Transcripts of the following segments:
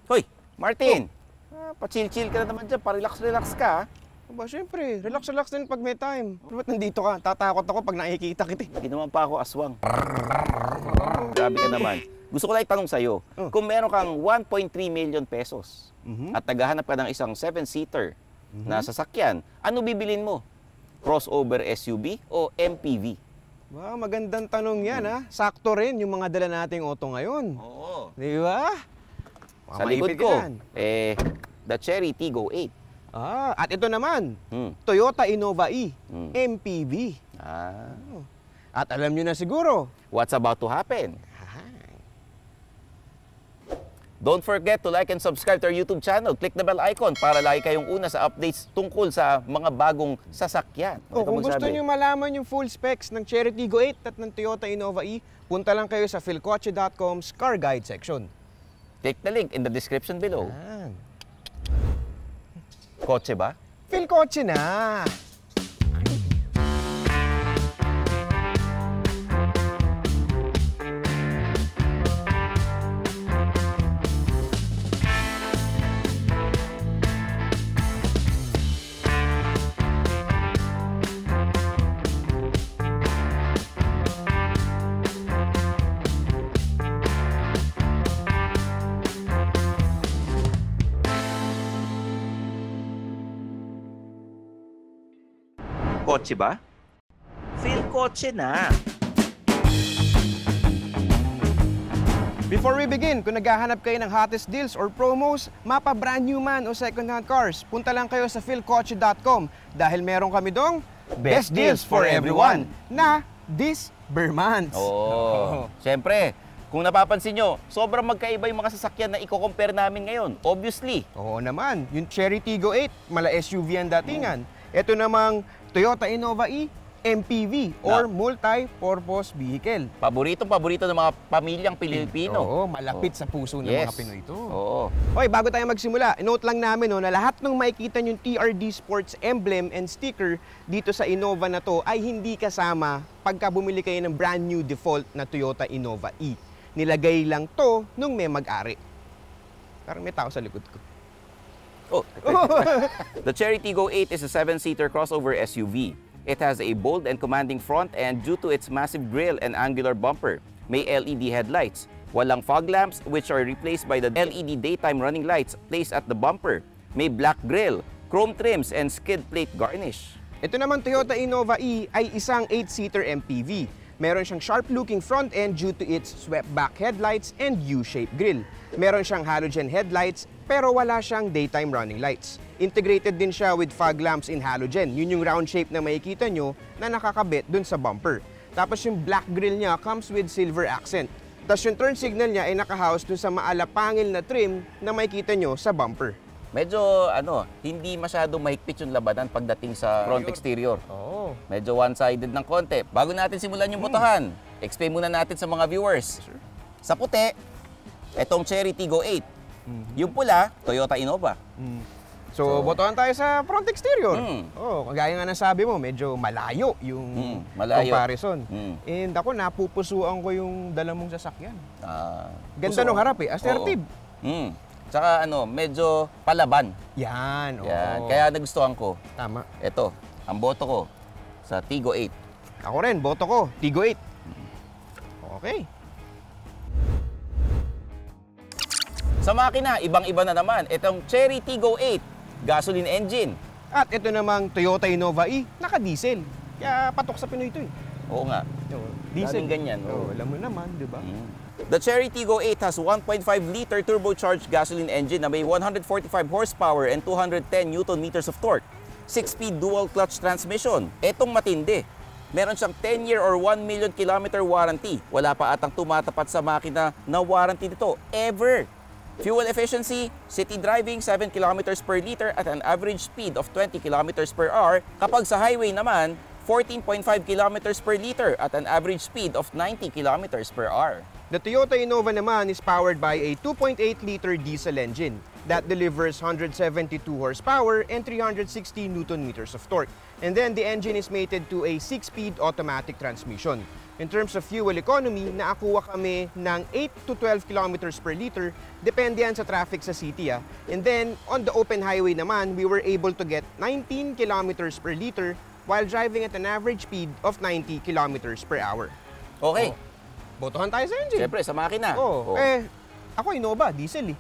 Hoy, Martin! Pa-chill-chill ka na naman dyan, pa-relax-relax ka. Aba, syempre, relax-relax din pag may time. Ba't nandito ka? Tatakot ako pag nakikita kita. Hindi naman pa ako aswang. Grabe ka naman. Gusto ko lang itanong sa'yo, kung meron kang 1.3 million pesos at naghahanap ka ng isang 7-seater na sasakyan, ano bibilin mo? Crossover SUV o MPV? Wow, magandang tanong yan, ha? Sakto rin yung mga dala nating auto ngayon. Oo. Di ba? Sa likod ko, the Chery Tiggo 8. At ito naman, Toyota Innova E, MPV. At alam nyo na siguro, What's about to happen? Don't forget to like and subscribe to our YouTube channel. Click the bell icon para lagi kayong una sa updates tungkol sa mga bagong sasakyan. Kung gusto nyo malaman yung full specs ng Chery Tiggo 8 at ng Toyota Innova E, punta lang kayo sa philcoche.com's car guide section. Click the link in the description below. Kotse ba? Philcoche na! Kotse ba? Philcoche na! Before we begin, kung naghahanap kayo ng hottest deals or promos, mapa brand new man o second-hand cars, punta lang kayo sa philcoche.com dahil meron kami dong best deals for everyone na this month. Siyempre, kung napapansin nyo, sobrang magkaiba yung mga sasakyan na i-compare namin ngayon. Obviously. Oo naman, yung Chery Tiggo 8, mala SUV ang datingan. Ito namang Toyota Innova E, MPV or multi-purpose vehicle. Paborito ng mga pamilyang Pilipino. Oo, malapit sa puso ng mga Pinoy ito. Oo. Hoy, bago tayo magsimula, note lang namin na lahat ng makikita yung TRD Sports emblem and sticker dito sa Innova na to ay hindi kasama pagka bumili kayo ng brand new default na Toyota Innova E. Nilagay lang to nung may mag-ari. Parang may tao sa likod ko. The Chery Tiggo 8 is a 7-seater crossover SUV. It has a bold and commanding front end due to its massive grille and angular bumper. May LED headlights. Walang fog lamps which are replaced by the LED daytime running lights placed at the bumper. May black grille, chrome trims, and skid plate garnish. Ito naman Toyota Innova E ay isang 8-seater MPV. Meron siyang sharp-looking front end due to its swept-back headlights and U-shaped grille. Meron siyang halogen headlights pero wala siyang daytime running lights. Integrated din siya with fog lamps in halogen. Yun yung round shape na makikita nyo na nakakabit dun sa bumper. Tapos yung black grille niya comes with silver accent. Tapos yung turn signal niya ay nakahouse dun sa maalapangil na trim na makikita nyo sa bumper. Medyo, hindi masyadong mahigpit yung labanan pagdating sa front exterior. Medyo one-sided ng konti. Bago natin simulan yung botohan, explain muna natin sa mga viewers. Sa puti, itong Chery Tiggo 8. Yung pula, Toyota Innova. So, botohan tayo sa front exterior. Kagaya nga ng sabi mo, medyo malayo yung comparison. And ako, napupusuan ko yung dala mong sasakyan. Ganda nung harap assertive. Tsaka medyo palaban. Yan. Kaya nagustuhan ko. Tama. Ito, ang boto ko sa Tiggo 8. Ako rin, boto ko, Tiggo 8. Okay. Sa makina, ibang-iba na naman. Itong Chery Tiggo 8, gasoline engine. At ito namang Toyota Innova E, naka-diesel. Kaya patok sa Pinoy ito eh. Oo nga. Diesel. Ganyan. Alam mo naman, di ba? The Chery Tiggo 8 has 1.5-liter turbocharged gasoline engine na may 145 horsepower and 210 Nm of torque. 6-speed dual clutch transmission. Etong matindi. Meron siyang 10-year or 1 million kilometer warranty. Wala pa atang tumatapat sa makina na warranty nito. Ever! Fuel efficiency, city driving 7 km per liter at an average speed of 20 km per hour. Kapag sa highway naman, 14.5 km per liter at an average speed of 90 km per hour. The Toyota Innova naman is powered by a 2.8-liter diesel engine that delivers 172 horsepower and 360 Nm of torque. And then the engine is mated to a 6-speed automatic transmission. In terms of fuel economy, nakakuha kami ng 8 to 12 kilometers per liter, depende yan sa traffic sa city. And then, on the open highway naman, we were able to get 19 kilometers per liter while driving at an average speed of 90 kilometers per hour. Okay. Botohan tayo sa engine. Siyempre, sa makina. Oo. Ako Innova, diesel eh.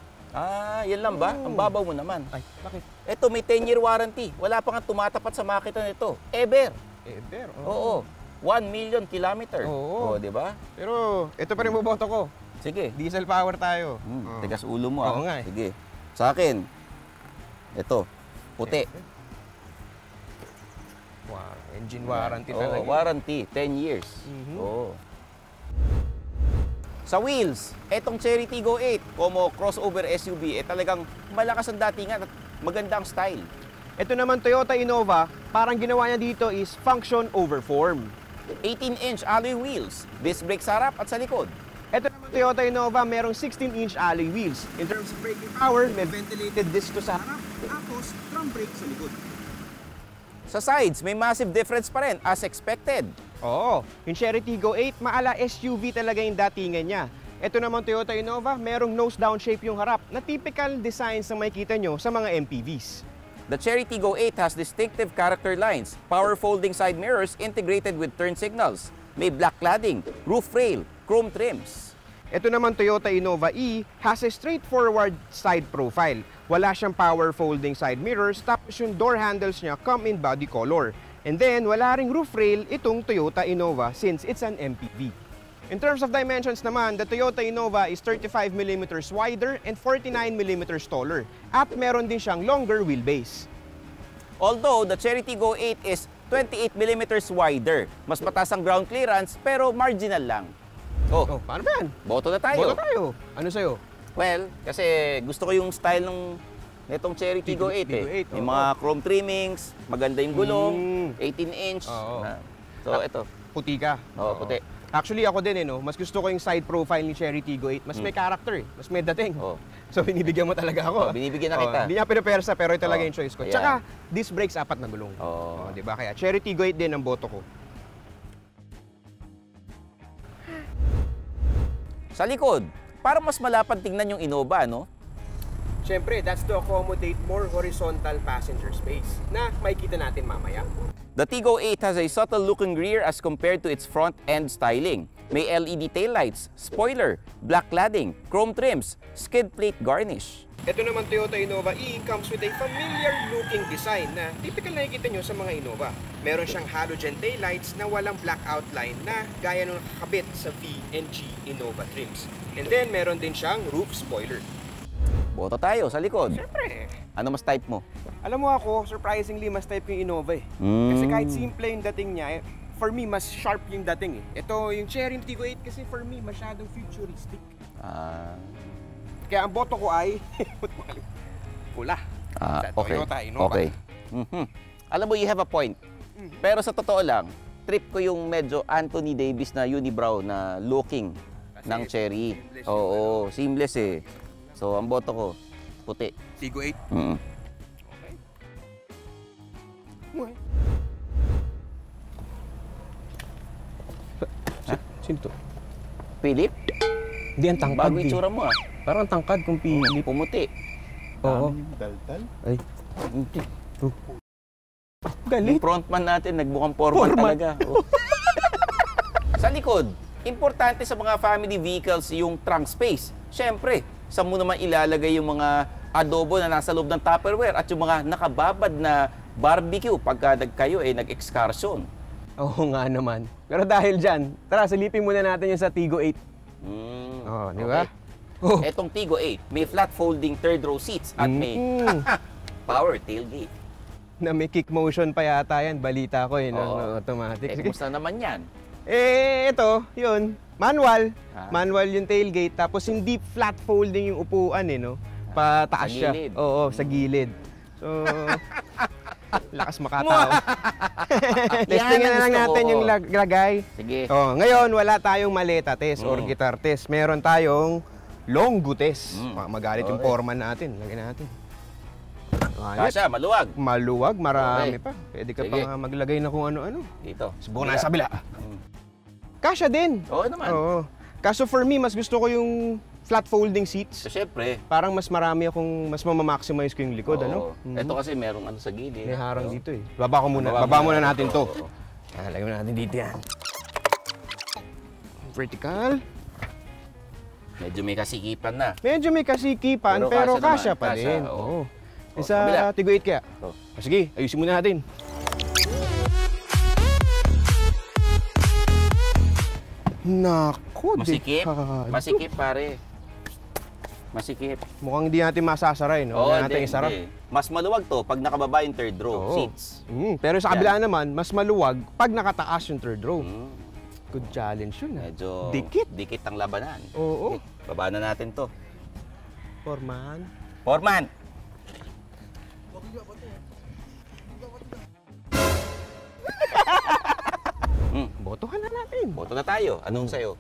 Yan lang ba? Ang babaw mo naman. Ay, bakit? Ito, may 10-year warranty. Wala pa nga tumatapat sa makina nito. Ever. Ever. Oo. 1 million kilometer. Oo. Di ba? Pero, ito pa rin boboto ko. Sige. Diesel power tayo. Tigas ulo mo. Oo nga eh. Sige. Sa akin, ito, puti. Wow, engine warranty Oo, talaga. warranty, 10 years. Oo. Sa wheels, etong Cherry Tiggo 8, como crossover SUV, talagang malakas ang datingan at maganda ang style. Ito naman Toyota Innova, parang ginawa niya dito is function over form. 18-inch alloy wheels, disc brake sa harap at sa likod. Ito naman Toyota Innova, merong 16-inch alloy wheels. In terms of braking power, may ventilated disc to sa harap, tapos drum brake sa likod. Sa sides, may massive difference pa rin as expected. Oo, yung Cherry Tiggo 8, maala SUV talaga yung datingan niya. Ito naman Toyota Innova, merong nose-down shape yung harap na typical designs na makikita nyo sa mga MPVs. The Cherry Tiggo 8 has distinctive character lines, power folding side mirrors integrated with turn signals. May black cladding, roof rail, chrome trims. Ito naman Toyota Innova E has a straightforward side profile. Wala siyang power folding side mirrors, tapos yung door handles niya come in body color. And then, wala ring roof rail itong Toyota Innova since it's an MPV. In terms of dimensions naman, the Toyota Innova is 35mm wider and 49mm taller. At meron din siyang longer wheelbase. Although the Cherry Tiggo 8 is 28mm wider, mas mataas ang ground clearance pero marginal lang. Oh, paano ba yan? Boto na tayo. Boto tayo. Ano sa'yo? Well, kasi gusto ko yung style ng netong Cherry Tiggo 8 Tiggo eh. 8, May oo. mga chrome trimmings, maganda yung gulong, 18-inch. Oo. So ito, Puti ka. puti. Actually, ako din mas gusto ko yung side profile ni Cherry Tiggo 8. Mas may character mas may dating. Oo. So, binibigyan mo talaga ako. Binibigyan na kita. Hindi niya pinapersa, pero ito talaga Oo. yung choice ko. Ayan. Tsaka, disc brakes, 4 na gulong. Oo. Di ba? Kaya Cherry Tiggo 8 din ang boto ko. Sa likod, para mas malapad tingnan yung Innova, no? Siyempre, that's to accommodate more horizontal passenger space na makikita natin mamaya. The Tiggo 8 has a subtle-looking rear as compared to its front-end styling. May LED taillights, spoiler, black cladding, chrome trims, skid plate garnish. Ito naman Toyota Innova E comes with a familiar-looking design na typical na nakikita nyo sa mga Innova. Meron siyang halogen taillights na walang black outline na gaya nung nakakabit sa V and G Innova trims. And then, meron din siyang roof spoiler. Boto tayo sa likod. Siyempre, Ano mas type mo? alam mo ako, surprisingly, mas type yung Innova eh. Kasi kahit simple yung dating niya, for me, mas sharp yung dating eh. Ito, yung Cherry Tiggo 8 kasi for me, masyadong futuristic. Kaya ang boto ko ay pula. Sa Okay. Toyota Innova. Okay. Alam mo, you have a point. Pero sa totoo lang, trip ko yung medyo Anthony Davis na unibrow na looking Kasi ng Cherry. seamless Oo, seamless eh. So, ang boto ko, puti. Tiggo 8. Okay. Sino to? Philip, Hindi, ang tangkad bago itsura mo ah. Parang tangkad kung pili. Pumuti. Oo. Daldal? Ay. Hindi. Galit. Yung frontman natin, nagbukang foreman talaga. Oh. Sa likod, importante sa mga family vehicles yung trunk space. Siyempre, saan mo naman ilalagay yung mga adobo na nasa loob ng Tupperware at yung mga nakababad na barbecue pagka kayo nag-excursion. Oo nga naman. Pero dahil dyan, tara, silipin muna natin yung sa Tiggo 8. Oo, di ba? Oh. Etong Tiggo 8, may flat folding third row seats at may power tailgate. Na may kick motion pa yata yan. Balita ko Oo. no, automatic. Sige. Kumusta naman yan? Ito, yun. Manual. Ah. Manual yung tailgate. Tapos hindi flat folding yung upuan no? Pataas Sa siya. gilid. Oo, sa gilid. So, lakas makatao. Testing Yan ang na lang gusto natin ko. yung lagay. Sige. Oh, ngayon, wala tayong maleta test or guitar test. Meron tayong longgo test. Magalit yung Okay. foreman natin. Lagyan natin. Ayos. Kasha, maluwag. Maluwag, marami Okay. pa. Pwede ka Sige. pa nga maglagay na kung ano-ano. Dito. Subukan na sa kabila. Kasya din. Oo naman. Oo. Kaso for me, mas gusto ko yung flat folding seats. So, syempre. Parang mas marami akong, mas mamamaximize ko yung likod, ano? Ito kasi merong ano sa gilid. May harang dito eh. Baba muna natin to. Lagyan mo natin dito yan. Vertical. Medyo may kasikipan na. Medyo may kasikipan, pero kasya pa din. Oo. Isa Tigo 8 kaya? Sige, ayusin muna natin. Nako, Masikip. Masikip, pare. Masikip. Mukhang hindi natin masasara, no? Oo, Hindi natin isara. Mas maluwag to pag nakababa yung third row seats. Pero sa kabila naman, mas maluwag pag nakataas yung third row. Good challenge yun, ha? Medyo dikit ang labanan. Oo. Okay, baba na natin to. Foreman. Botohan na natin. Boto na tayo. Anong sayo?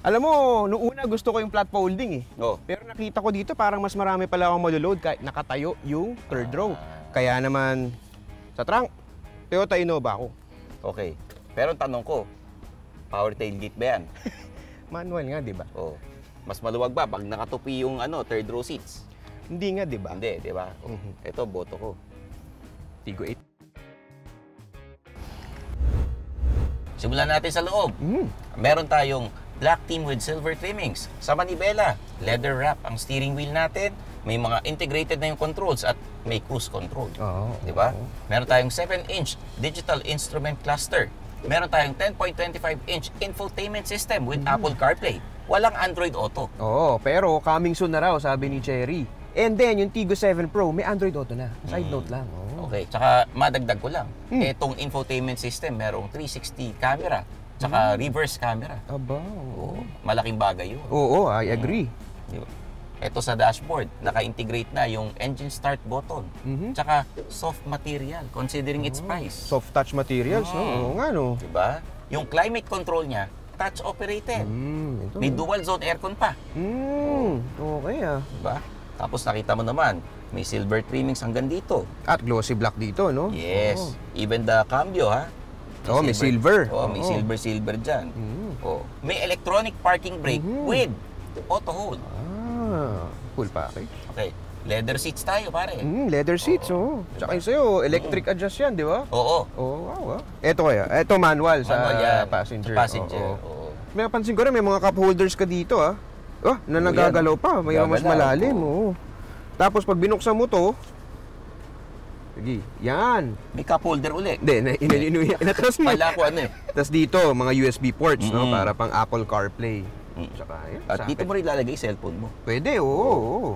Alam mo, noong una gusto ko yung flat folding eh. Pero nakita ko dito parang mas marami pala akong maloload kahit nakatayo yung third row. Kaya naman, sa trunk, Toyota Innova ako. Okay. Pero ang tanong ko, power tailgate ba yan? Manual nga, di ba? Oo. Mas maluwag ba pag nakatupi yung third row seats? Hindi nga, di ba? Hindi, di ba? Ito, boto ko. Tigo 8. Simulan natin sa loob. Meron tayong black team with silver trimmings. Sa manibela, leather wrap ang steering wheel natin. May mga integrated na yung controls at may cruise control. Di ba? Meron tayong 7-inch digital instrument cluster. Meron tayong 10.25-inch infotainment system with Apple CarPlay. Walang Android Auto. Pero coming soon na raw, sabi ni Cherry. And then, yung Tigo 7 Pro, may Android Auto na. Side note lang. Okay. Tsaka, madagdag ko lang. Itong infotainment system, merong 360 camera. Tsaka reverse camera. Aba, malaking bagay yun. Oo, I agree. Ito sa dashboard, naka-integrate na yung engine start button. Tsaka soft material, considering its price. Soft touch materials, no? Oo nga, no? Diba? Yung climate control niya, touch operated. May dual zone aircon pa. Okay ah. Diba? Tapos nakita mo naman, may silver trimmings hanggang dito. At glossy black dito, no? Yes. Even the cambio, ha? May silver. May silver dyan. May electronic parking brake with auto hold. Cool package. Okay. Leather seats tayo, pare. Leather seats, Tsaka yung sa'yo, electric adjust yan, di ba? Oo. Wow. Ito kaya. Ito manual sa passenger. Sa passenger. May napansin ko rin, may mga cup holders ka dito, ah. Na nagagalaw pa. May mas malalim, Tapos pag binuksan mo to, sige, yan. May cup holder uli. Hindi, inatras mo. Pala ko Tapos dito, mga USB ports, no? Para pang Apple CarPlay. Tsaka, yan, at dito mo rin ilalagay cellphone mo. Pwede, oo.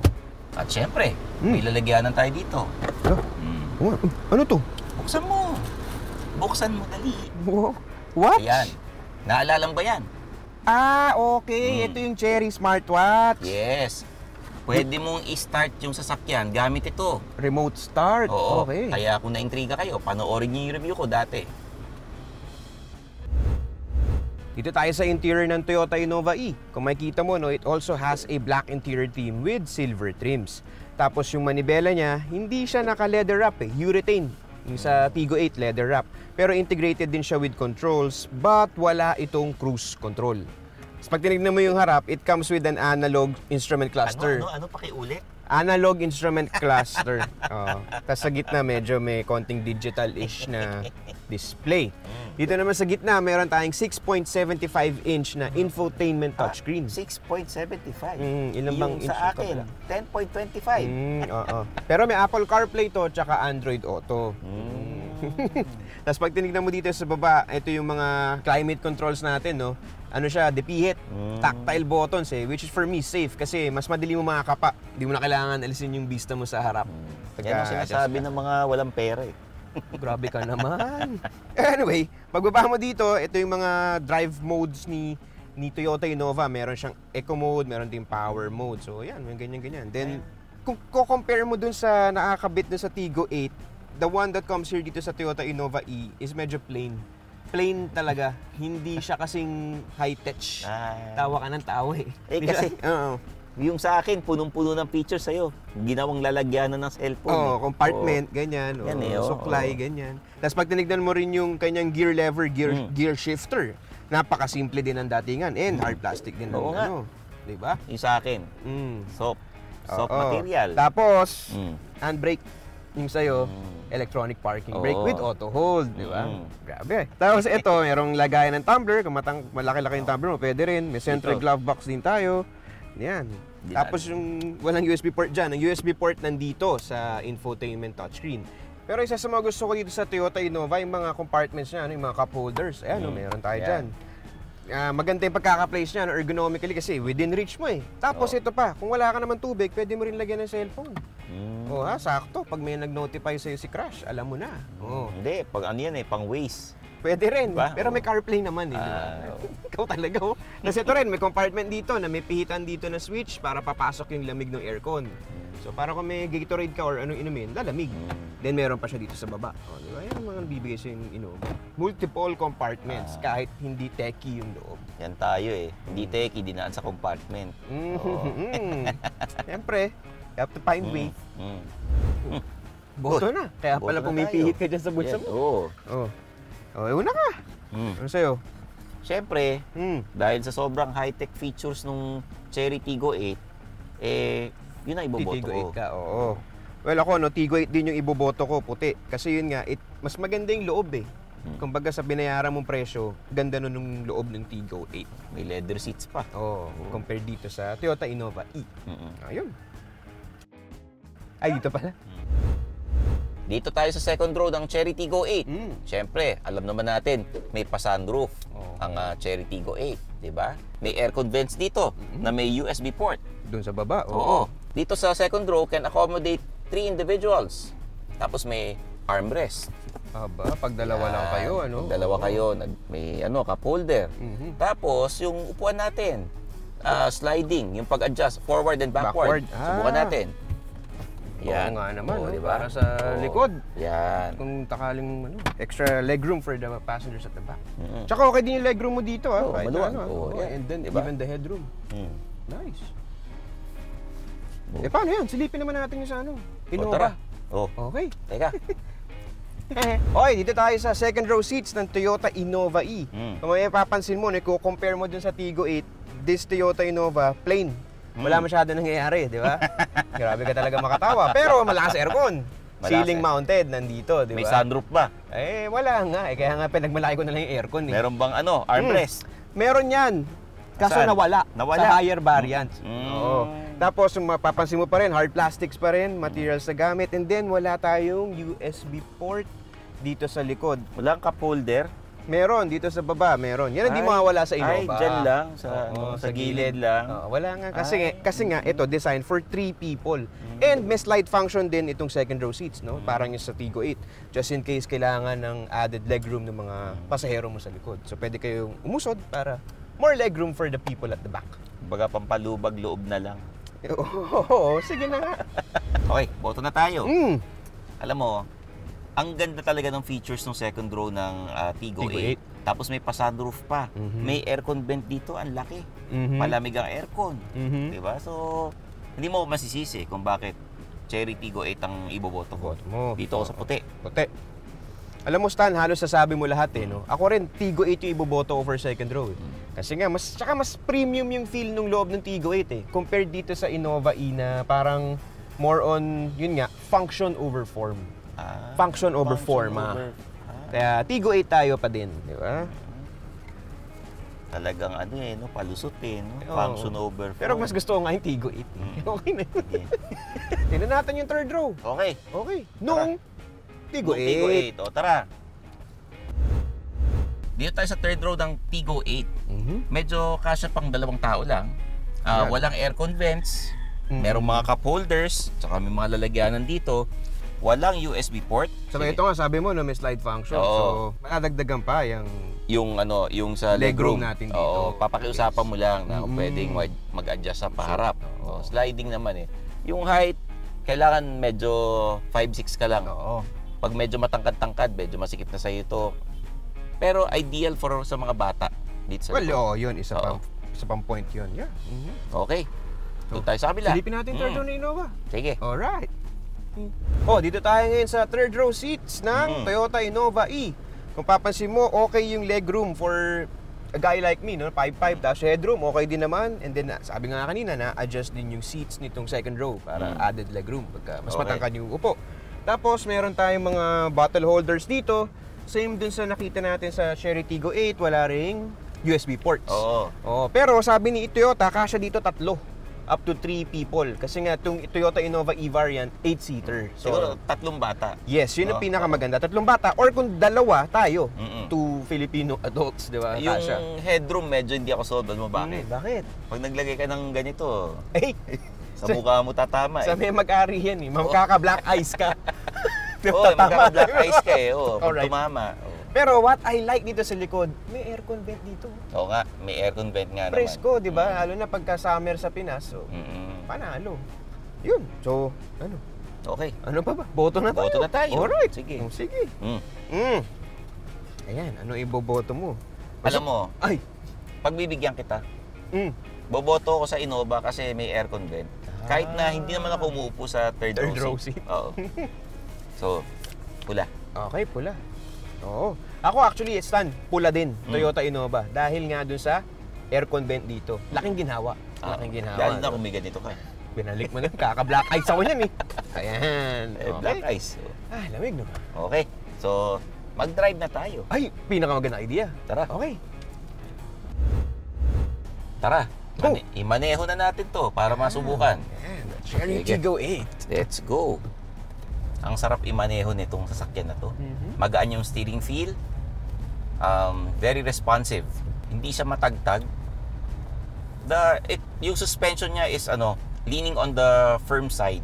At syempre, may lalagyanan tayo dito. Ano to? Buksan mo. Buksan mo, dali. What? Ayan. Naalala mo ba yan? Okay. Ito yung Cherry smartwatch. Yes. Pwede mong i-start yung sasakyan gamit ito. Remote start? Oo. Okay. Kaya kung naintriga kayo, panoorin niyo yung review ko dati. Dito tayo sa interior ng Toyota Innova E. Kung makikita mo, it also has a black interior theme with silver trims. Tapos yung manibela niya, hindi siya naka-leather wrap urethane. Yung sa Tigo 8 leather wrap. Pero integrated din siya with controls, but wala itong cruise control. Tapos pag tinignan mo yung harap, it comes with an analog instrument cluster. Ano pakiulit? Analog instrument cluster. Tapos sa gitna, medyo may konting digital-ish na display. Dito naman sa gitna, meron tayong 6.75-inch na infotainment touchscreen. 6.75? Ilan bang yung inch sa akin, 10.25. Pero may Apple CarPlay to, tsaka Android Auto. Tapos pag tinignan mo dito sa baba, ito yung mga climate controls natin, no? Ano siya, depihit, tactile buttons which is for me safe kasi mas madali mo makakapa. Hindi mo na kailangan alisin yung vista mo sa harap. Yan ang sinasabi ng mga walang pera Grabe ka naman. Anyway, pagbaba mo dito, ito yung mga drive modes ni Toyota Innova. Meron siyang eco mode, meron din power mode. So yan, may ganyan-ganyan. Then, kung compare mo dun sa nakakabit dun sa Tigo 8, the one that comes here dito sa Toyota Innova E is medyo plain. Plain talaga. Hindi siya kasing high-tech. Tawa ka ng tawa kasi, yung sa akin, punong-puno ng features sa'yo. Ginawang lalagyanan ng cellphone. Compartment, ganyan. Suklay, ganyan. Tapos pag tinignan mo rin yung kanyang gear lever, gear shifter. Napakasimple din ang datingan and hard plastic din Oo ang nga. di ba? Yung sa akin, soft Oo. material. Tapos, Mm. handbrake. Yung sa'yo, electronic parking brake Oo. with auto hold, di ba? Mm. Grabe. Tapos ito, merong lagayan ng tumbler. Kung malaki-laki yung tumbler mo, pwede rin. May central Dito. glove box din tayo. Yan. Di Tapos yung walang USB port dyan. Ang USB port nandito sa infotainment touchscreen. Pero isa sa mga gusto ko dito sa Toyota Innova, yung mga compartments niya, yung mga cup holders. Ayan, meron tayo Yan. dyan. Maganda yung pagkaka-place niya ergonomically kasi within reach mo eh. Tapos ito pa, kung wala ka naman tubig, pwede mo rin lagyan ng cellphone. Oh ha, sakto. Pag may nag-notify sa'yo si Crash, alam mo na. Oh. Hindi, pag ano yan pang waste. Pwede rin. Diba? Pero may CarPlay naman eh. Diba? Ikaw talaga oh. Kasi ito rin, may compartment dito na may pihitan dito na switch para papasok yung lamig ng aircon. So para kung may Gatorade ka or anong inumin, lalamig. Then meron pa siya dito sa baba. Oh, diba? Yan ang mga bibigay sa yung Innova. Multiple compartments kahit hindi techy yung loob. Yan tayo Hindi teki, dinaan sa compartment. Siyempre, you have to find way. Boto Good. na. Kaya pala Boto na pumipihit tayo. ka dyan sa bulsa Yes, mo. oo. Oh, una ka. Ano sa'yo? Siyempre, dahil sa sobrang high-tech features nung Cherry Tiggo 8, yun ang iboboto Tigo ko. 8 ka, oo. Well ako, Tigo 8 din yung iboboto ko, puti. Kasi yun nga, mas maganda yung loob eh. Kumbaga sa binayaran mong presyo, ganda nun yung loob ng Tigo 8. May leather seats pa. Compared dito sa Toyota Innova E. Ayun. Ay, dito pala. Dito tayo sa second row ng Cherry Tiggo 8. Siyempre, alam naman natin, may pa-sunroof ang Cherry Tiggo 8, di ba? May aircon vents dito na may USB port. Doon sa baba, Oo. Dito sa second row can accommodate 3 individuals. Tapos may armrest. Aba, pag dalawa lang kayo, ano? Pag dalawa kayo, may cup holder. Tapos yung upuan natin, sliding, yung pag-adjust forward and backward. Subukan natin. Oo nga naman, diba? Para sa likod. Yan. Kung takaling extra legroom for the passengers at the back. Tsaka okay din yung legroom mo dito, ha? Kahit maluwag. And then Diba? even the headroom. Nice. Paano yan? Silipin naman natin yung sa Innova. Tara. Okay. Teka. Okay, dito tayo sa second row seats ng Toyota Innova E. Kung may papansin mo, compare mo dun sa Tiggo 8, this Toyota Innova, plain. Wala masyado nangyayari, di ba? Grabe ka talaga makatawa. Pero malakas aircon. Ceiling mounted, nandito, di ba? May sunroof ba? Wala nga. Kaya nga pinagmalaki ko na lang yung aircon. Meron bang armrest? Meron yan. Kaso Saan? nawala. Nawala. Sa higher variants. Oo. Tapos, mapapansin mo pa rin, hard plastics pa rin, materials na gamit. And then, wala tayong USB port dito sa likod. Walang cup holder? Meron, dito sa baba, meron. Yan hindi mawawala sa Innova. Dyan lang, sa gilid lang. Wala nga. Kasi nga, ito, designed for 3 people. And may slide function din itong second row seats, no? Parang yung sa Tiggo 8. Just in case kailangan ng added legroom ng mga pasahero mo sa likod. So, pwede kayong umusod para more legroom for the people at the back. Baga pampalubag loob na lang. Oo, sige na nga. Okay, boto na tayo. Alam mo, ang ganda talaga ng features ng second row ng Tiggo 8. Tapos may pa-sunroof pa. May aircon vent dito, ang laki. Malamig ang aircon. Diba? So, hindi mo masisisi kung bakit Cherry Tiggo 8 ang iboboto ko. Dito ako sa puti. Puti. Alam mo, Stan, halos sasabi mo lahat no? Ako rin, Tiggo 8 yung iboboto over second row. Kasi nga, mas premium yung feel ng loob ng Tiggo 8 compared dito sa Innova E na parang more on, yun nga, function over form. Function over form. Kaya Tiggo 8 tayo pa din, di ba? Talagang palusot function over form. Pero mas gusto ko nga yung Tiggo 8. Okay na yun. Tignan natin yung third row. Okay. Okay. Nung Tiggo 8. Tiggo 8. O, tara. Dito tayo sa third row ng Tiggo 8. Medyo kasya pang 2 tao lang. Walang aircon vents. Merong mga cup holders. Tsaka may mga lalagyanan dito. Walang USB port. So ito nga, sabi mo, may slide function. So, madagdagan pa yung sa legroom natin dito. Oo, papakiusapan mo lang na pwedeng mag-adjust sa paharap. Sliding naman Yung height, kailangan medyo 5'6" ka lang. Pag medyo matangkad-tangkad, medyo masikip na sa'yo ito. Pero ideal sa mga bata dito sa yun. Isa pang point yun. Yeah. Okay. Doon tayo sa kabila. Silipin natin third row na Innova. Sige. Alright. Dito tayo ngayon sa third row seats ng Toyota Innova E. Kung papansin mo, okay yung legroom for a guy like me, no, 5'5", dash headroom, okay din naman. And then, sabi nga kanina, na-adjust din yung seats nitong second row para added legroom pagka mas matangkad yung upo. Tapos, meron tayong mga bottle holders dito. Same dun sa nakita natin sa Cherry Tiggo 8, wala ring USB ports. Oo. Pero sabi ni Toyota, kasya dito 3. Up to 3 people. Kasi nga, itong Toyota Innova E-Variant, 8-seater. So, siguro 3 bata. Yes, yun ang pinakamaganda. 3 bata. Or kung 2, tayo. 2 Filipino adults, di ba? Yung Kasya. headroom, medyo hindi ako sold. Alam mo bakit? Bakit? Pag naglagay ka ng ganito, Eh, sa mukha mo tatama sa may mag-ari yan eh. Magkaka-black eyes ka. Oo, magkaka-black eyes ka eh. Pag Alright. tumama. Pero what I like dito sa likod, may aircon vent dito. Oo nga, may aircon vent nga naman. Presko, di ba? Lalo na pagka summer sa Pinas. So, panalo. Yun. So, ano? Okay. Ano pa ba? Boto na tayo. Boto na tayo. Alright. Sige. Sige. Ayan, ano iboboto mo? Alam mo, Ay! pagbibigyan kita, boboto ako sa Innova kasi may aircon vent. Kahit na hindi naman ako umuupo sa third row seat. Oo. So, pula. Okay, pula. Oo. Ako actually, Stan, pula din. Toyota Innova. Dahil nga dun sa aircon vent dito. Laking ginhawa. Laking ginhawa. Dahil na kung may ganito ka. Binalik mo na. Kaka-black eyes ako yan eh. Ayan. Black eyes. Lamig naman. Okay. So, mag-drive na tayo. Ay, pinakamaganda idea. Tara. Okay. Tara. Go. Imaneho na natin to para masubukan. Cherry Tiggo 8. Let's go. Ang sarap imaneho nitong sasakyan na to. Magaan yung steering feel. Very responsive. Hindi siya matagtag. Yung suspension niya is leaning on the firm side.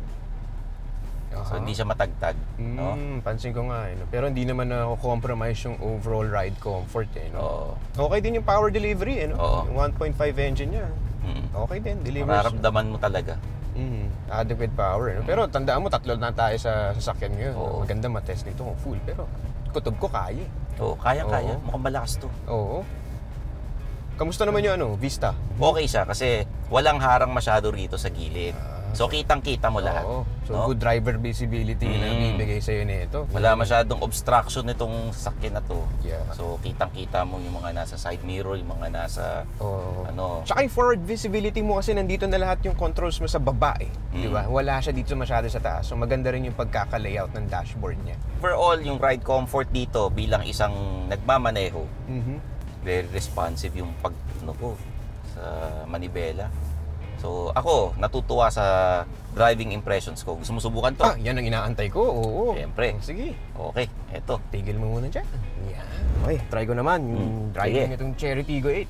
So hindi siya matagtag. No? Pansin ko nga. Pero hindi naman compromise yung overall ride comfort. No? Okay din yung power delivery. Yung 1.5 engine niya. Okay din. Delivers. Mararamdaman mo talaga. Adequate power. Pero tandaan mo, 3 na tayo sa sasakyan ngayon. Maganda matest nito kung full. Pero kutob ko kaya. Oo, kaya. Mukhang malakas to. Oo. Kamusta naman yung Vista? Okay siya kasi walang harang masyado rito sa gilid. So kitang-kita mo lahat. So good driver visibility na bibigay sa'yo nito. Wala masyadong obstruction nitong sasakyan na to. Yeah. So kitang-kita mo yung mga nasa side mirror, yung mga nasa Tsaka yung forward visibility mo kasi nandito na lahat yung controls mo sa baba eh. Di ba? Wala siya dito masyado sa taas. So maganda rin yung pagkaka-layout ng dashboard niya. Overall, yung ride comfort dito bilang isang nagmamaneho, very responsive yung sa manibela. So ako, natutuwa sa driving impressions ko. Gusto mo subukan to? Yan ang inaantay ko. Oo. Siyempre. Sige. Okay, eto. Tigil mo muna dyan. Yan. Okay, try ko naman yung driving itong Cherry Tiggo 8.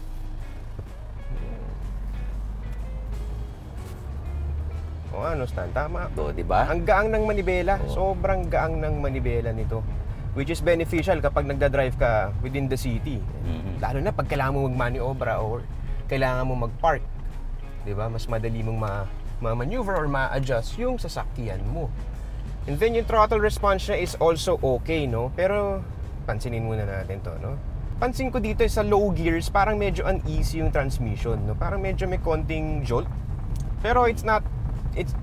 Stan? Tama. Di ba? Ang gaang ng manibela. Sobrang gaang ng manibela nito. Which is beneficial kapag nagda-drive ka within the city. Lalo na pag kailangan mo mag-maniobra or kailangan mo mag-park. Diba? Mas madali mong ma-maneuver or ma-adjust yung sasakyan mo. And then yung throttle response niya is also okay, no? Pero pansinin muna natin to, no? Pansin ko dito sa low gears, parang medyo uneasy yung transmission, no? Parang medyo may konting jolt. Pero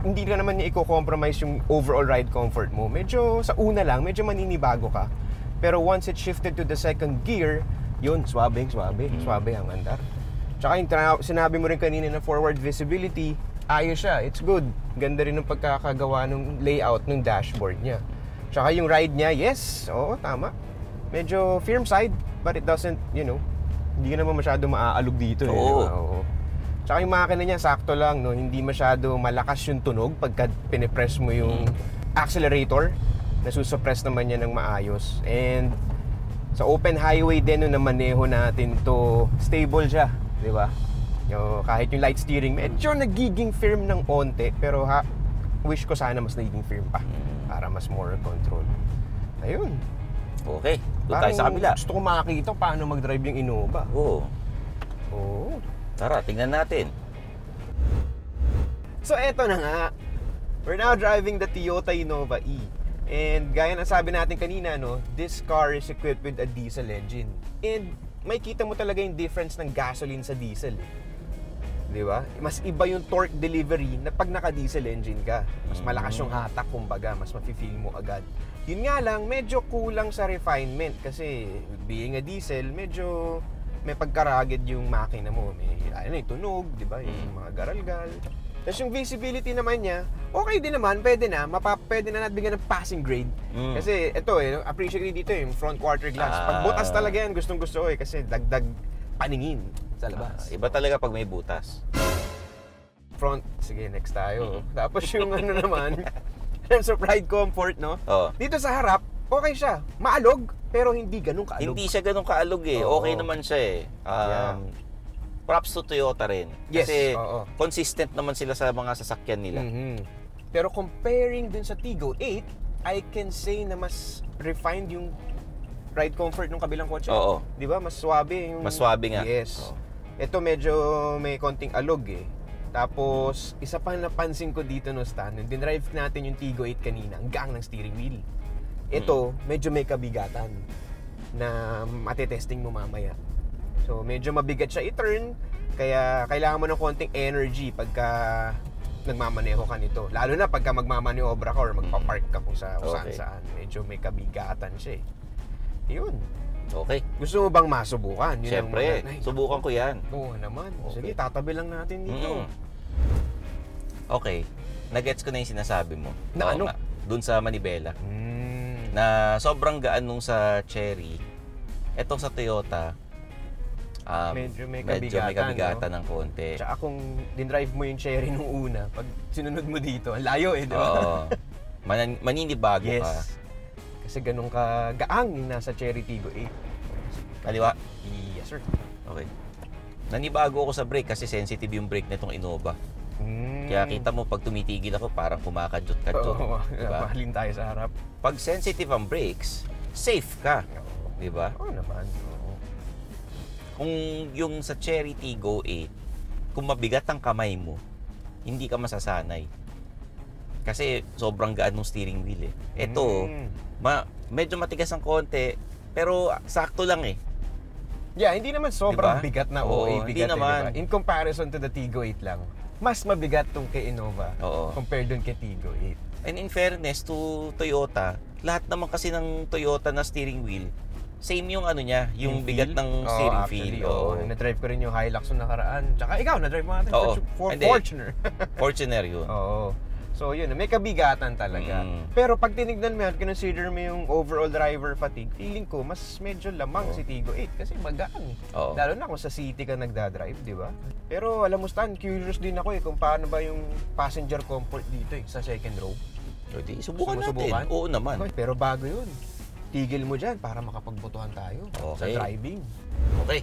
hindi ka naman niya i-compromise yung overall ride comfort mo. Medyo sa una lang, medyo maninibago ka. Pero once it shifted to the second gear, yun, swabe ang andar. Tsaka yung sinabi mo rin kanina na forward visibility, ayos siya, it's good. Ganda rin ng pagkakagawa ng layout ng dashboard niya. Tsaka yung ride niya, yes, tama. Medyo firm side, but it doesn't, hindi ka naman masyado maaalog dito. Oo. Tsaka yung makina niya, sakto lang, no? Hindi masyado malakas yung tunog pagka pinipress mo yung accelerator. Nasusuppress naman niya ng maayos. And sa open highway din, na maneho natin to, stable siya. Di ba? Kahit yung light steering, medyo nagiging firm ng onte, pero wish ko sana mas nagiging firm pa para mas more control. Ayun. Okay, doon tayo sa kabila. Gusto ko makakita paano mag-drive yung Innova. Oo. Tara, tingnan natin. So eto na nga. We're now driving the Toyota Innova E. And gaya ng sabi natin kanina, this car is equipped with a diesel engine. And may kita mo talaga yung difference ng gasoline sa diesel. Di ba? Mas iba yung torque delivery na pag naka-diesel engine ka. Mas malakas yung hatak, kumbaga. Mas mafe-feel mo agad. Yun nga lang, medyo kulang sa refinement. Kasi being a diesel, medyo may pagkaragid yung makina mo. May tunog, di ba? Yung mga garalgal. Tapos yung visibility naman niya, okay din naman, pwede na natin bigyan ng passing grade. Kasi ito appreciate dito yung front quarter glass. Pag butas talaga yan, gustong-gusto ko kasi dagdag paningin sa labas. Iba talaga pag may butas. Front, sige, next tayo. Tapos yung ano naman, sense of ride comfort, no? Dito sa harap, okay siya. Maalog, pero hindi ganun kaalog. Hindi siya ganun kaalog eh. Okay naman siya eh. Props to Toyota rin. Kasi consistent naman sila sa mga sasakyan nila. Pero comparing dun sa Tigo 8, I can say na mas refined yung ride comfort ng kabilang kotse. Di ba? Mas swabe yung... Mas swabe nga. Yes. Ito medyo may konting alog eh. Tapos, isa pa napansin ko dito no, Stan, nung dinrive natin yung Tigo 8 kanina, ang gang ng steering wheel. Ito, medyo may kabigatan na matetesting mo mamaya. So, medyo mabigat siya i-turn, kaya kailangan mo ng konting energy pagka nagmamaneho ka nito. Lalo na pagka magmamaniobra ka or magpapark ka kung saan-saan. Medyo may kabigatan siya eh. Yun. Okay. Gusto mo bang masubukan? Siyempre, subukan ko yan. Oo naman. Sige, tatabi lang natin dito. Okay. Nagets ko na yung sinasabi mo. Na ano? Doon sa Manibela. Na sobrang gaan nung sa Cherry. Etong sa Toyota, medyo may kabigatan ng konti. Tsaka kung dinrive mo yung Cherry nung una, pag sinunod mo dito, ang layo eh, di ba? Oo. Maninibago ka. Kasi ganun ka gaang yung nasa Cherry Tigo 8. Kaliwa? Yes, sir. Okay. Nanibago ako sa brake kasi sensitive yung brake nitong Innova. Kaya kita mo, pag tumitigil ako, parang kumakadyot-kadyot. Oo, mahalin tayo sa harap. Pag sensitive ang brakes, safe ka. Di ba? Oo naman. Kung yung sa Cherry Tigo 8, kung mabigat ang kamay mo, hindi ka masasanay. Kasi sobrang gaan ng steering wheel eh. Ito, medyo matigas ang konti, pero sakto lang eh. Yeah, hindi naman sobrang bigat na OA bigat. Hindi naman. Diba? In comparison to the Tigo 8 lang, mas mabigat tong kay Innova compared dun kay Tigo 8. And in fairness to Toyota, lahat naman kasi ng Toyota na steering wheel, same yung ano niya, yung bigat ng steering wheel. Na-drive ko rin yung Hilux nung nakaraan. Tsaka ikaw, na-drive mo natin Fortuner. Fortuner yun. So yun, may kabigatan talaga. Pero pag tinignan mo yan, consider mo yung overall driver fatigue, feeling ko mas medyo lamang si Tigo 8 kasi magaan eh. Lalo na kung sa city ka nagdadrive, di ba? Pero alam mo Stan, curious din ako eh kung paano ba yung passenger comfort dito eh, sa second row. Subukan natin. Oo naman. Pero bago yun, tigil mo dyan para makapagbotohan tayo sa driving. Okay.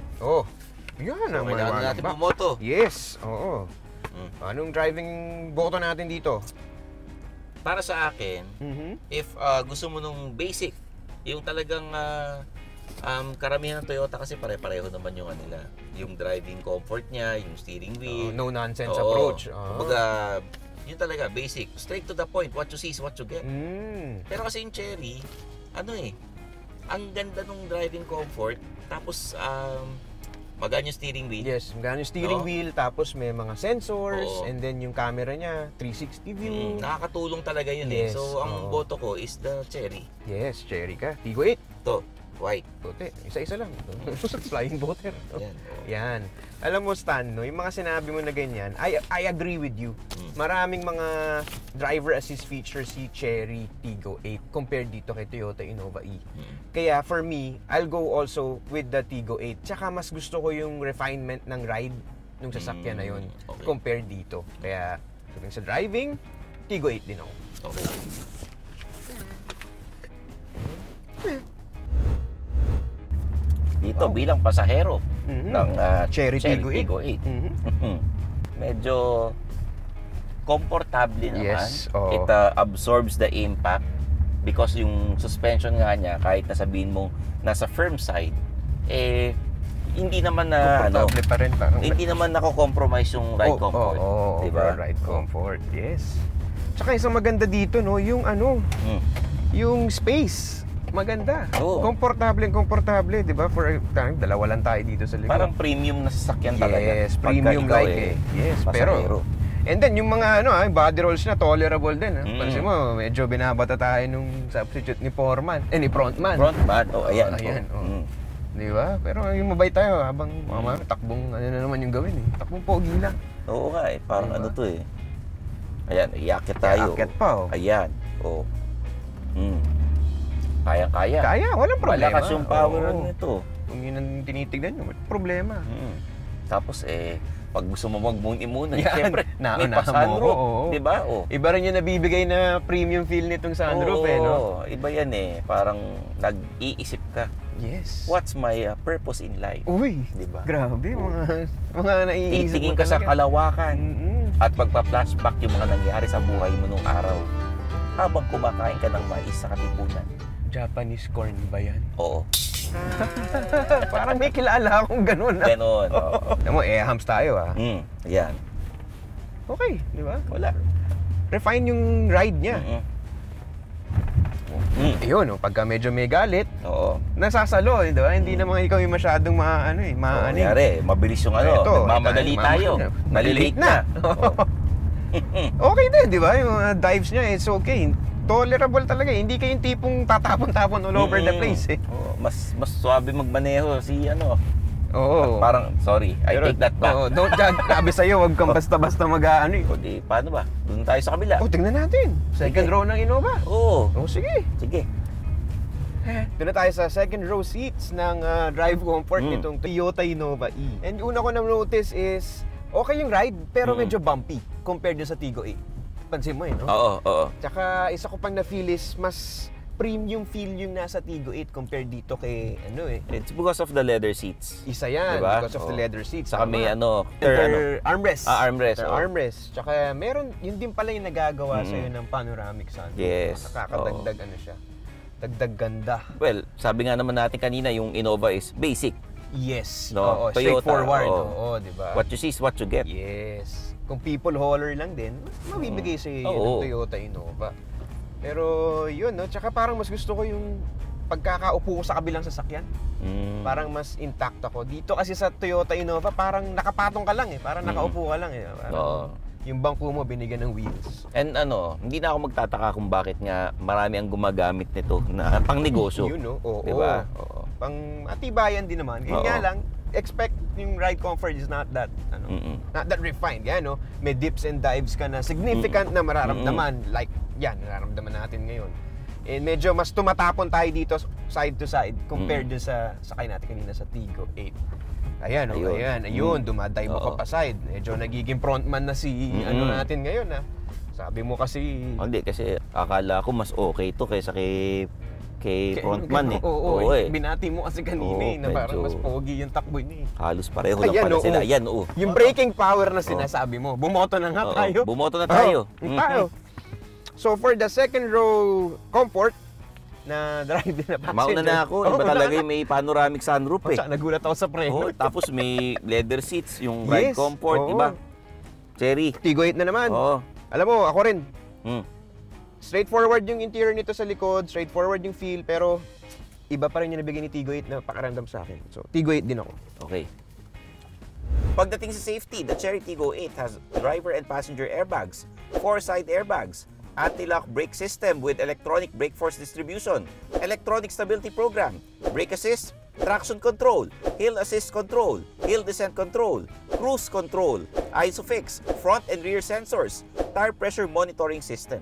Yan ang kailangan natin bumoto. Yes, Anong driving boto natin dito? Para sa akin, if gusto mo nung basic, yung talagang karamihan ng Toyota kasi pare-pareho naman yung nila. Yung driving comfort niya, yung steering wheel. No nonsense approach. Kumbaga, yun talaga, basic. Straight to the point. What you see is what you get. Pero kasi yung Cherry, ang ganda nung driving comfort. Tapos, magaan yung steering wheel. Yes, magaan yung steering wheel. Tapos may mga sensors. And then yung camera niya, 360 view. Nakakatulong talaga yun eh. So, ang boto ko is the Cherry. Yes, Cherry ka. Tigo 8. Ito, white. Puti. Isa-isa lang. Flying voter. Yan. Alam mo, Stan, no, yung mga sinabi mo na ganyan, I agree with you. Maraming mga driver assist features si Cherry Tigo 8 compared dito kay Toyota Innova E. Kaya for me, I'll go also with the Tigo 8. Tsaka mas gusto ko yung refinement ng ride nung sasakyan na yun compared dito. Kaya sa driving, Tigo 8 din ako. Okay. Dito bilang pasahero ng Cherry Tigo 8. Medyo komportable naman. Yes, It absorbs the impact because yung suspension nga niya, kahit nasabihin mong nasa firm side, hindi naman na pa rin, hindi naman nako-compromise yung ride comfort. Diba? Ride comfort, yes. Tsaka isang maganda dito, no, yung yung space. Maganda. Komportable, di ba? For dalawa lang tayo dito sa likod. Parang premium na sasakyan talaga. Yes, premium like Yes, pero and then yung mga body rolls na tolerable din. Pansin mo, medyo binabata tayo nung substitute ni Foreman, ni Frontman. Ayan. Di ba? Pero yung mabay tayo habang takbong ano na naman yung gawin eh. Takbong pogi lang. Oo nga eh, parang Diba? ano to eh. Ayan, iakyat tayo. Iakyat pa, oh. Ayan, oh. Kaya-kaya. Kaya, walang problema. Malakas yung power Oo. nito. Kung yun ang tinitignan nyo, walang problema. Tapos pag gusto mo magmuni-muna, Yan, siyempre, may naunahan pa-sunroof, mo, oo. di ba? Oh. Iba rin yung nabibigay na premium feel nitong sunroof eh, no? Oo, iba yan eh. Parang nag-iisip ka, Yes. what's my purpose in life? Uy, Di ba? grabe, mga naiisip Titingin mo ka sa talaga. kalawakan Mm-mm. at magpa-flashback yung mga nangyari sa buhay mo nung araw habang kumakain ka ng mais sa katipunan. Japanese corn ba yan? Oo. Parang may kilala akong ganun. Ganon. Oo. Alam mo, hams tayo ah. Ayan. Okay, di ba? Wala. Refine yung ride niya. Ayun, pagka medyo may galit, Oo. nasasalo, di ba? Hindi naman ikaw yung masyadong maaning. Nangyari, mabilis yung ano. Ito, Nagmamadali tayo. Malilate na. Oo. Okay din, di ba? Yung mga dives niya, it's okay. Tolerable talaga. Hindi kayo yung tipong tatapon-tapon all over the place eh. Oo, mas suwabe magmaneho si ano. Oo. Parang, sorry, I take that back. Oo, don't judge. Sabi sa'yo, huwag kang basta-basta mag-ano eh. O di, paano ba? Doon tayo sa kabila. Oh, tingnan natin. Second Sige. row ng Innova. Oo. Oh, sige. Sige. Doon na tayo sa second row seats ng drive comfort nitong Toyota Innova E. And una ko na-notice is, okay yung ride, pero medyo bumpy compared dun sa Tiggo 8. Pansin mo eh, no? Oo. Tsaka isa ko pang na-feel is, mas premium feel yung nasa Tiggo 8 compared dito kay, ano eh. It's because of the leather seats. Isa yan, Diba? because of the Oo. leather seats. Saka may Tama. Armrest. Armrest, oo. Armrest. Tsaka meron, yun din pala yung nagagawa sa'yo ng panoramic sunroof. Yes. Nakakadagdag ano siya. Dagdag ganda. Well, sabi nga naman natin kanina, yung Innova is basic. Yes. No, Oo, Toyota, straightforward. oo. Oo, di ba? What you see is what you get. Yes. Kung people hauler lang din, mabibigay sa iyo Oo. ng Toyota Innova. Pero yun, no? Tsaka parang mas gusto ko yung pagkakaupo ko sa kabilang sasakyan. Parang mas intact ako. Dito kasi sa Toyota Innova, parang nakapatong ka lang eh. Parang nakaupo ka lang eh. Parang Oo. yung bangko mo binigyan ng wheels. And hindi na ako magtataka kung bakit nga marami ang gumagamit nito na pang negosyo. Yun, no? Oo. Diba? Oo. Pang atibayan din naman. Yun Oo. nga lang, expect yung ride comfort is not that not that refined. Yan, no? May dips and dives ka na significant na mararamdaman. Like, yan, nararamdaman natin ngayon. And medyo mas tumatapon tayo dito side to side compared dun sa sakay natin kanina sa Tiggo 8. Ayan, ayun, dumadive ako pa side. Medyo nagiging frontman na si ano natin ngayon, ha? Sabi mo kasi... Hindi, kasi akala ko mas okay to kaysa kay frontman eh. Oo, Oo eh. Binati mo kasi kanina Oo, na parang medyo- mas pogi yung takbo niya eh. Halos pareho lang Ayan, pala oo. sila. Ayan, oo. Yung braking power na sinasabi mo, bumoto na nga Oo, tayo. bumoto na tayo. Oo, tayo. So for the second row comfort na drive din na passenger. Mauna na ako. Iba talaga yung may panoramic sunroof eh. Nagulat ako sa preno. Oo, tapos may leather seats, yung ride Yes, comfort, oo. iba. Cherry. Tiggo 8 na naman. Oo. Alam mo, ako rin. Mm. Straightforward yung interior nito sa likod, straightforward yung feel, pero iba pa rin yung nabigay ni Tiggo 8 na pakaramdam sa akin. So, Tiggo 8 din ako. Okay. Pagdating sa safety, the Cherry Tiggo 8 has driver and passenger airbags, 4 side airbags, anti-lock brake system with electronic brake force distribution, electronic stability program, brake assist, traction control, hill assist control, hill descent control, cruise control, ISOFIX, front and rear sensors, tire pressure monitoring system.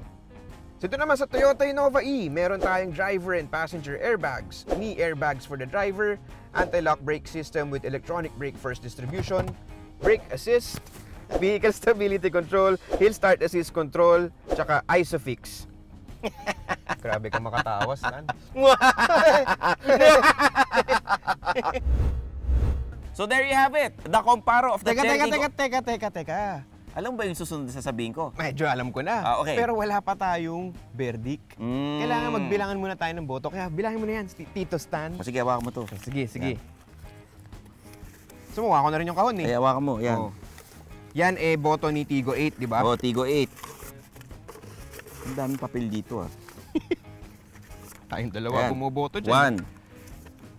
So ito naman sa Toyota Innova E, meron tayong driver and passenger airbags, knee airbags for the driver, anti-lock brake system with electronic brake force distribution, brake assist, vehicle stability control, hill start assist control, tsaka ISOFIX. Grabe ka makatawas, man. So there you have it, the comparo of the Cherry Tiggo. Teka. Alam mo ba yung susunod na sasabihin ko? Medyo alam ko na. Okay. Pero wala pa tayong verdict. Mm. Kailangan magbilangan muna tayo ng boto. Kaya bilangin mo na yan, Tito Stan. Sige, hawakan mo to. Sige. Sumuha ko na rin yung kahon eh. Ay, hawakan mo, yan. Oo. Yan boto ni Tiggo 8, di ba? Oh, Tiggo 8. Ang daming papel dito ah. Tayong dalawa Ayan. bumoboto dyan.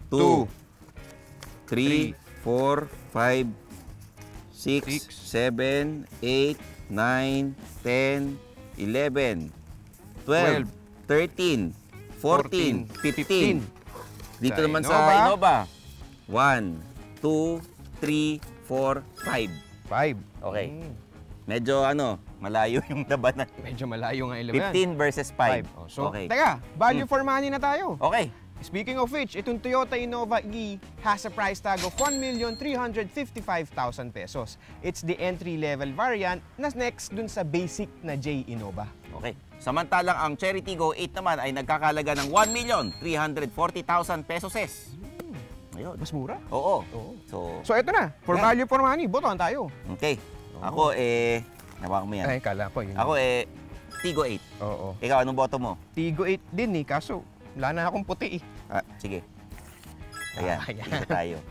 1, 2, 3, 4, 5, 6, 7, 8, 9, 10, 11, 12, 13, 14, 15. Dito Sa naman Innova. sa Innova. 1, 2, 3, 4, 5. 5. Okay. Medyo malayo yung labanan. Medyo malayo nga yung labanan. 15 versus 5. Oh, so, okay. teka, value for money na tayo. Okay. Speaking of which, itong Toyota Innova E has a price tag of 1,355,000 pesos. It's the entry-level variant na next dun sa basic na J Innova. Okay. Samantalang ang Cherry Tiggo 8 naman ay nagkakalaga ng 1,340,000 pesos. Ayun. Mas mura. Oo. So, eto na. For Yan. value for money, botohan tayo. Okay. Ako nawakan mo yan. Ay, kala ko yun. Ako Tiggo 8. Oo. Ikaw, anong boto mo? Tigo 8 din kaso wala na akong puti Sige. Ayan, Ayan. dito tayo.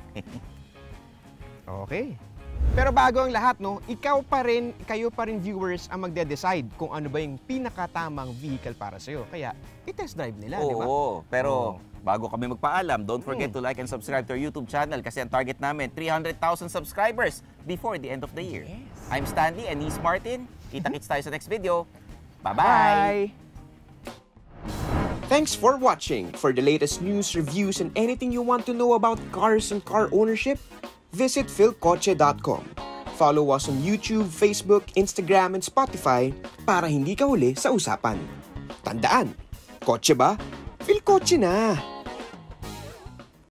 Okay. Pero bago ang lahat, kayo pa rin viewers ang magde-decide kung ano ba yung pinakatamang vehicle para sa'yo. Kaya, i-test drive nila, di ba? Oo, pero bago kami magpaalam, don't forget to like and subscribe to our YouTube channel kasi ang target namin, 300,000 subscribers before the end of the year. Yes. I'm Stanley and he's Martin. Kita-kits tayo sa next video. Bye-bye! Bye! Thanks for watching. For the latest news, reviews, and anything you want to know about cars and car ownership, visit philcoche.com. Follow us on YouTube, Facebook, Instagram, and Spotify para hindi ka huli sa usapan. Tandaan, kotse ba? Philcoche na!